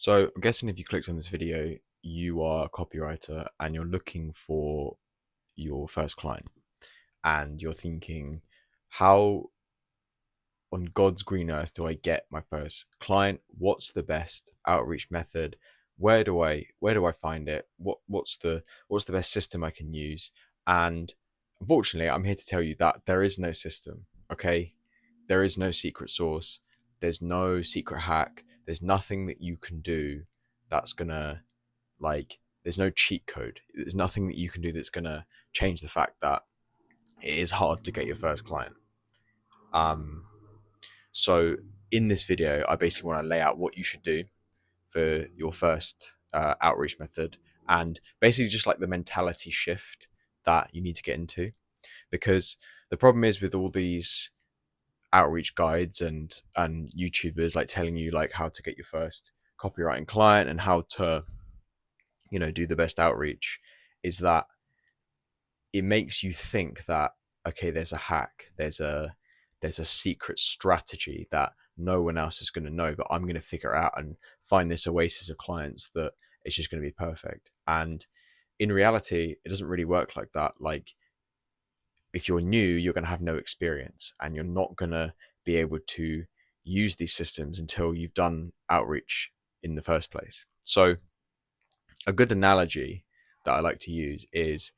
So I'm guessing if you clicked on this video, you are a copywriter and you're looking for your first client and you're thinking, how on God's green earth do I get my first client? What's the best outreach method? Where do I find it? What's the best system I can use? And unfortunately, I'm here to tell you that there is no system, okay? There is no secret sauce. There's no secret hack. There's nothing that you can do that's gonna there's no cheat code. There's nothing that you can do that's gonna change the fact that it is hard to get your first client. Um, so in this video, I basically want to lay out what you should do for your first outreach method, and basically just like the mentality shift that you need to get into. Because the problem is with all these outreach guides and YouTubers like telling you like how to get your first copywriting client and how to do the best outreach, is that it makes you think that, okay, there's a hack, there's a secret strategy that no one else is going to know, but I'm going to figure out and find this oasis of clients that it's just going to be perfect. And in reality, it doesn't really work like that. Like, if you're new, you're going to have no experience and you're not going to be able to use these systems until you've done outreach in the first place. So a good analogy that I like to use is,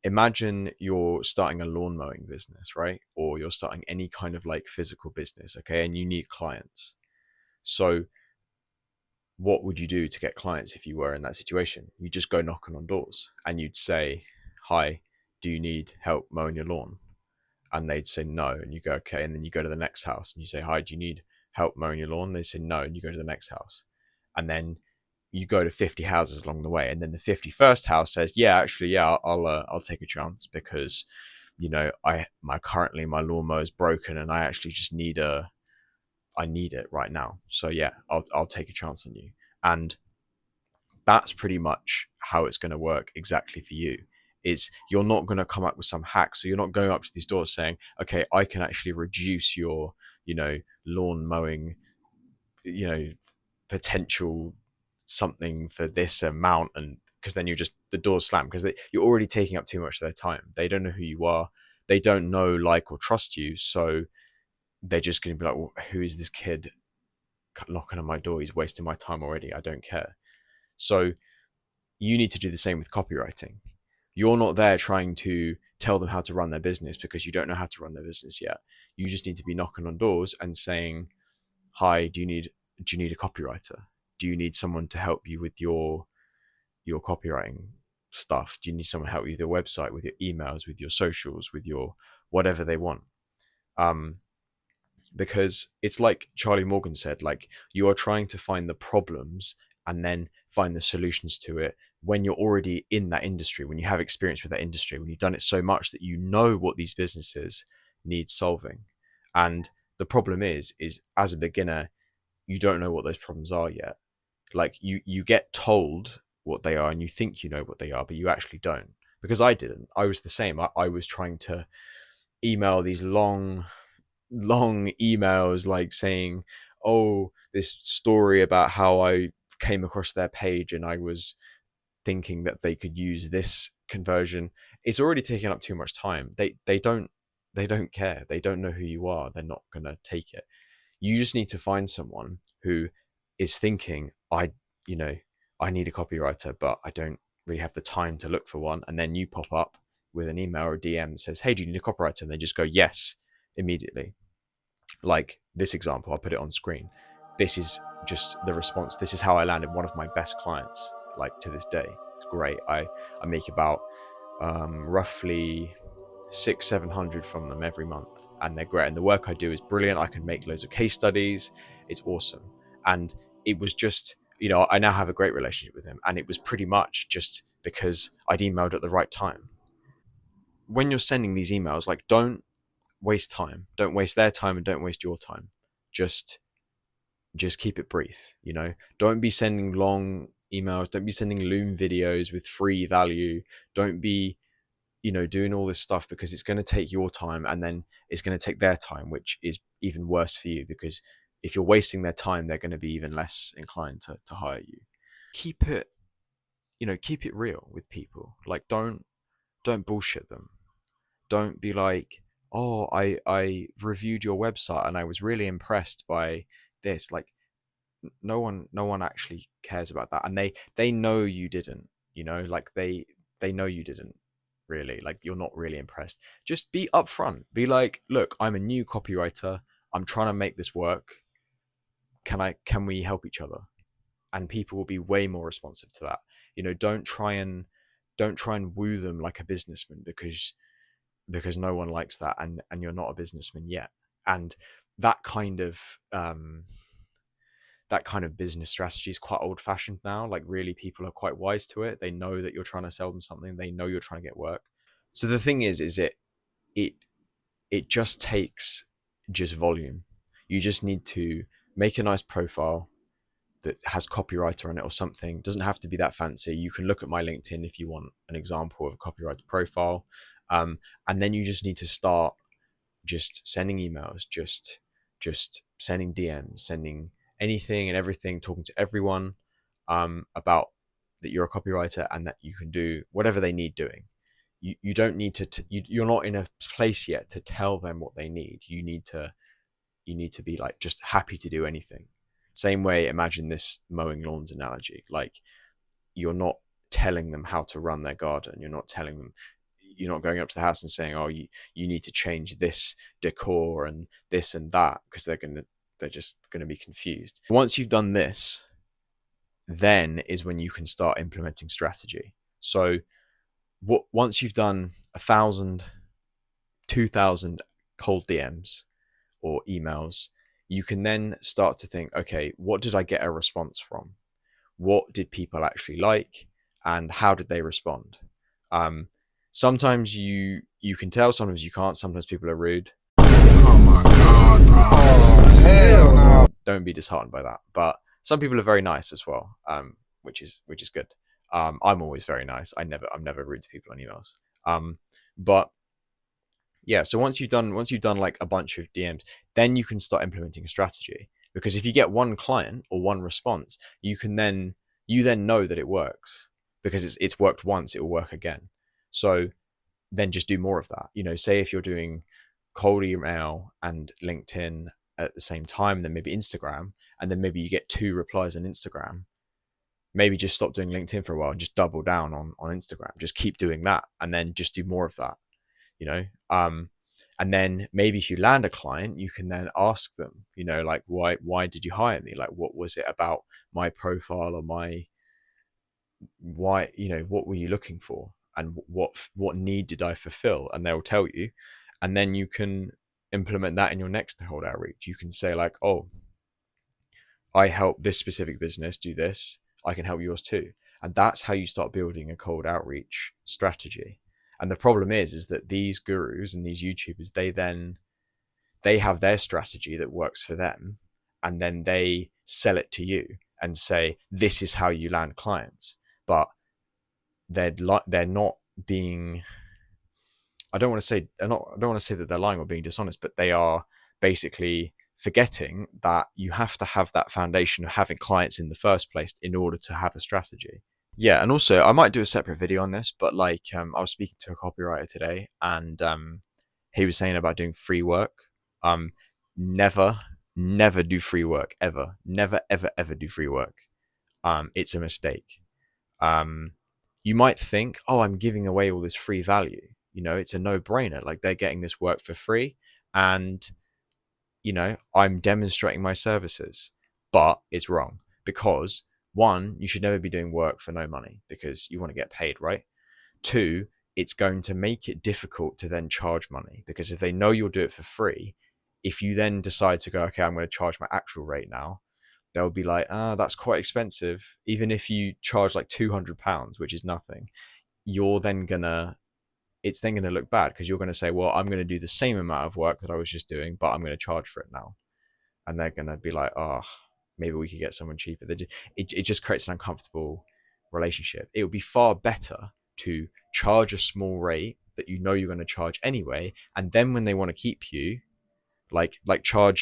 imagine you're starting a lawn mowing business, right? Or you're starting any kind of like physical business, okay? And you need clients. So what would you do to get clients if you were in that situation? You just go knocking on doors and you'd say, "Hi, do you need help mowing your lawn?" And they'd say no. And you go, "Okay." And then you go to the next house and you say, "Hi, do you need help mowing your lawn?" They say no. And you go to the next house. And then you go to 50 houses along the way. And then the 51st house says, "Yeah, actually, yeah, I'll take a chance because, my lawnmower is broken and I actually just I need it right now. So yeah, I'll take a chance on you." And that's pretty much how it's going to work exactly for you. Is you're not going to come up with some hack. So you're not going up to these doors saying, "Okay, I can actually reduce your, lawn mowing, you know, potential something for this amount," and because then you're just, the doors slam because you're already taking up too much of their time. They don't know who you are. They don't know, like, or trust you. So they're just going to be like, "Well, who is this kid knocking on my door? He's wasting my time already. I don't care." So you need to do the same with copywriting. You're not there trying to tell them how to run their business because you don't know how to run their business yet. You just need to be knocking on doors and saying, "Hi, do you need a copywriter? Do you need someone to help you with your copywriting stuff? Do you need someone to help you with your website, with your emails, with your socials, with your whatever they want?" Um, because it's like Charlie Morgan said, like, you are trying to find the problems and then find the solutions to it when you're already in that industry, when you have experience with that industry, when you've done it so much that you know what these businesses need solving. And the problem is as a beginner, you don't know what those problems are yet. Like, you get told what they are and you think you know what they are, but you actually don't. Because I didn't. I was the same. I was trying to email these long emails, like saying, "Oh, this story about how I came across their page and I was thinking that they could use this conversion." It's already taking up too much time. They don't care. They don't know who you are. They're not gonna take it. You just need to find someone who is thinking, you know, I need a copywriter, but I don't really have the time to look for one. And then you pop up with an email or a DM that says, "Hey, do you need a copywriter?" And they just go, "Yes," immediately. Like this example, I'll put it on screen. This is just the response. This is how I landed one of my best clients, like, to this day. It's great. I make about roughly 600-700 from them every month, and they're great, and the work I do is brilliant. I can make loads of case studies. It's awesome. And it was just, I now have a great relationship with him, and it was pretty much just because I'd emailed at the right time. When you're sending these emails, like, don't waste time. Don't waste their time and don't waste your time. Just keep it brief. Don't be sending long emails. Don't be sending Loom videos with free value. Don't be, doing all this stuff, because it's going to take your time and then it's going to take their time, which is even worse for you, because if you're wasting their time, they're going to be even less inclined to hire you. Keep it, keep it real with people. Like, don't bullshit them. Don't be like, oh, I reviewed your website and I was really impressed by this. Like, no one actually cares about that, and they know you didn't. Like, they know you didn't really. Like, you're not really impressed. Just be upfront. Be like, look, I'm a new copywriter. I'm trying to make this work. Can we help each other? And people will be way more responsive to that. Don't try and woo them like a businessman, because no one likes that, and you're not a businessman yet. And that kind of business strategy is quite old fashioned now. Like, really, people are quite wise to it. They know that you're trying to sell them something. They know you're trying to get work. So the thing is it it just takes just volume. You just need to make a nice profile that has copywriter on it or something. It doesn't have to be that fancy. You can look at my LinkedIn if you want an example of a copywriter profile. And then you just need to start just sending emails, just sending DMs, sending anything and everything, talking to everyone about that you're a copywriter and that you can do whatever they need doing. You don't need to, you're not in a place yet to tell them what they need. You need to be like just happy to do anything. Same way, imagine this mowing lawns analogy. Like, you're not telling them how to run their garden. You're not going up to the house and saying, oh, you need to change this decor and this and that, because they're just going to be confused. Once you've done this, then is when you can start implementing strategy. So once you've done 1,000, 2,000 cold DMs or emails, you can then start to think, okay, what did I get a response from? What did people actually like, and how did they respond? Sometimes you can tell, sometimes you can't. Sometimes people are rude. Oh my god! Oh hell no! Don't be disheartened by that. But some people are very nice as well, which is good. I'm always very nice. I'm never rude to people on emails. But yeah, so once you've done like a bunch of DMs, then you can start implementing a strategy. Because if you get one client or one response, you then know that it works, because it's worked once, it will work again. So then just do more of that. Say if you're doing cold email and LinkedIn at the same time, then maybe Instagram, and then maybe you get 2 replies on Instagram. Maybe just stop doing LinkedIn for a while and just double down on Instagram. Just keep doing that, and then just do more of that. And then maybe if you land a client, you can then ask them, like, why did you hire me? Like, what was it about my profile or why, what were you looking for? And what need did I fulfill? And they'll tell you. And then you can implement that in your next cold outreach. You can say like, oh, I help this specific business do this. I can help yours too. And that's how you start building a cold outreach strategy. And the problem is that these gurus and these YouTubers, they have their strategy that works for them. And then they sell it to you and say, this is how you land clients. But they're not being, I don't want to say that they're lying or being dishonest, but they are basically forgetting that you have to have that foundation of having clients in the first place in order to have a strategy. Yeah, and also I might do a separate video on this, but like I was speaking to a copywriter today, and he was saying about doing free work. Never do free work ever. Never ever do free work. It's a mistake. You might think, oh, I'm giving away all this free value. It's a no-brainer. Like, they're getting this work for free, and I'm demonstrating my services. But it's wrong, because 1, you should never be doing work for no money, because you want to get paid, right? 2, it's going to make it difficult to then charge money, because if they know you'll do it for free, if you then decide to go, okay, I'm going to charge my actual rate now, they'll be like, that's quite expensive. Even if you charge like £200, which is nothing, it's then gonna look bad, because you're going to say, well, I'm going to do the same amount of work that I was just doing, but I'm going to charge for it now. And they're going to be like, oh, maybe we could get someone cheaper. It just creates an uncomfortable relationship. It would be far better to charge a small rate that you're going to charge anyway, and then when they want to keep you, like charge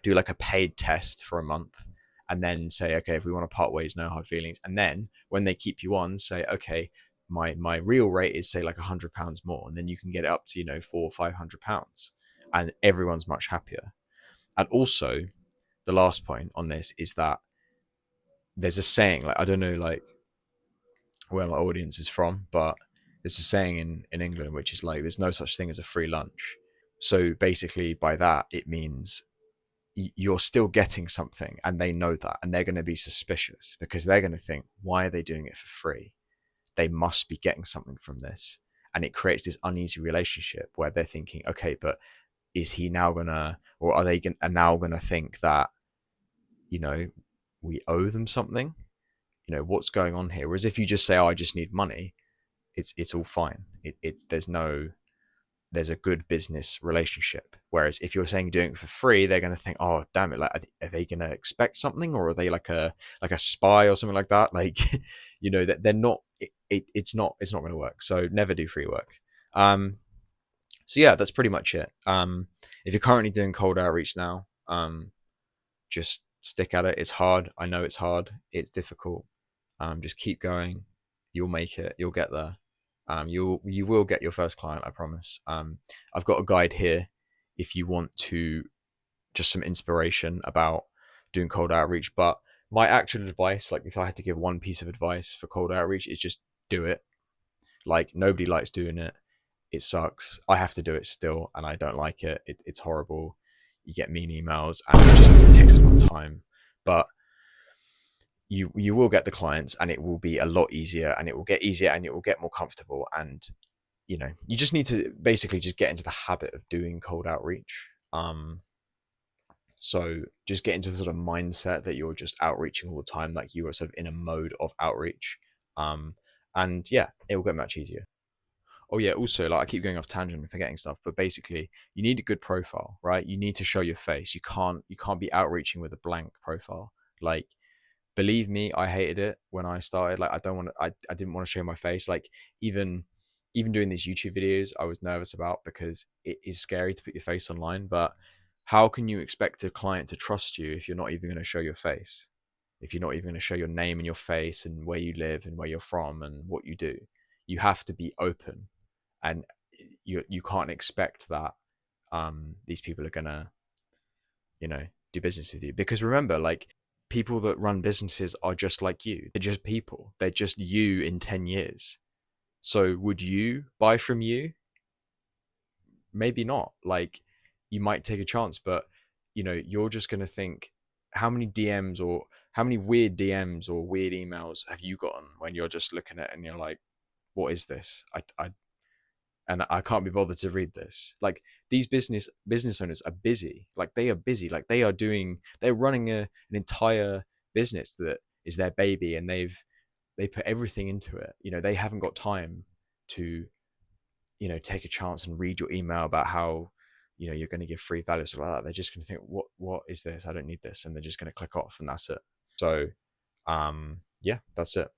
do do like a paid test for a month, and then say, okay, if we want to part ways, no hard feelings. And then when they keep you on, say, okay, my real rate is say like £100 more, and then you can get it up to, £400-500, and everyone's much happier. And also, the last point on this is that there's a saying, like, I don't know, like, where my audience is from, but there's a saying in England which is like, there's no such thing as a free lunch. So basically, by that, it means you're still getting something, and they know that, and they're going to be suspicious because they're going to think, why are they doing it for free? They must be getting something from this. And it creates this uneasy relationship where they're thinking, okay, but is he now gonna, or are they now gonna think that, you know, we owe them something? What's going on here? Whereas if you just say, oh, I just need money, it's all fine. There's a good business relationship. Whereas if you're saying doing it for free, they're going to think, oh, damn it, like, are they going to expect something, or are they like a spy or something like that? Like, that they're not. It's not going to work. So never do free work. So yeah, that's pretty much it. If you're currently doing cold outreach now, just stick at it. It's hard. I know it's hard. It's difficult. Just keep going. You'll make it. You'll get there. You will get your first client, I promise. I've got a guide here if you want to just some inspiration about doing cold outreach. But my actual advice, like if I had to give one piece of advice for cold outreach, is just do it. Like, nobody likes doing it. It sucks. I have to do it still, and I don't like it. It's horrible. You get mean emails, and it takes a lot of time. But you will get the clients, and it will be a lot easier, and it will get easier, and it will get more comfortable. And you just need to basically just get into the habit of doing cold outreach. So just get into the sort of mindset that you're just outreaching all the time, like you are sort of in a mode of outreach. And yeah, it will get much easier. Oh yeah, also, like, I keep going off tangent and forgetting stuff, but basically you need a good profile, right? You need to show your face. You can't be outreaching with a blank profile. Like, believe me, I hated it when I started. Like, I didn't want to show my face. Like, even doing these YouTube videos, I was nervous about, because it is scary to put your face online. But how can you expect a client to trust you if you're not even going to show your face? If you're not even going to show your name and your face and where you live and where you're from and what you do? You have to be open, and you can't expect that these people are gonna do business with you. Because remember, like, people that run businesses are just like you. They're just people. They're just you in 10 years. So would you buy from you? Maybe not. Like, you might take a chance, but you're just going to think, how many DMs or how many weird DMs or weird emails have you gotten when you're just looking at it and you're like, what is this? I can't be bothered to read this. Like, these business owners are busy. Like, they are busy. Like, they're running an entire business that is their baby, and they put everything into it. They haven't got time to take a chance and read your email about how you're going to give free value, stuff like that. They're just going to think, what is this? I don't need this, and they're just going to click off, and that's it. So yeah, that's it.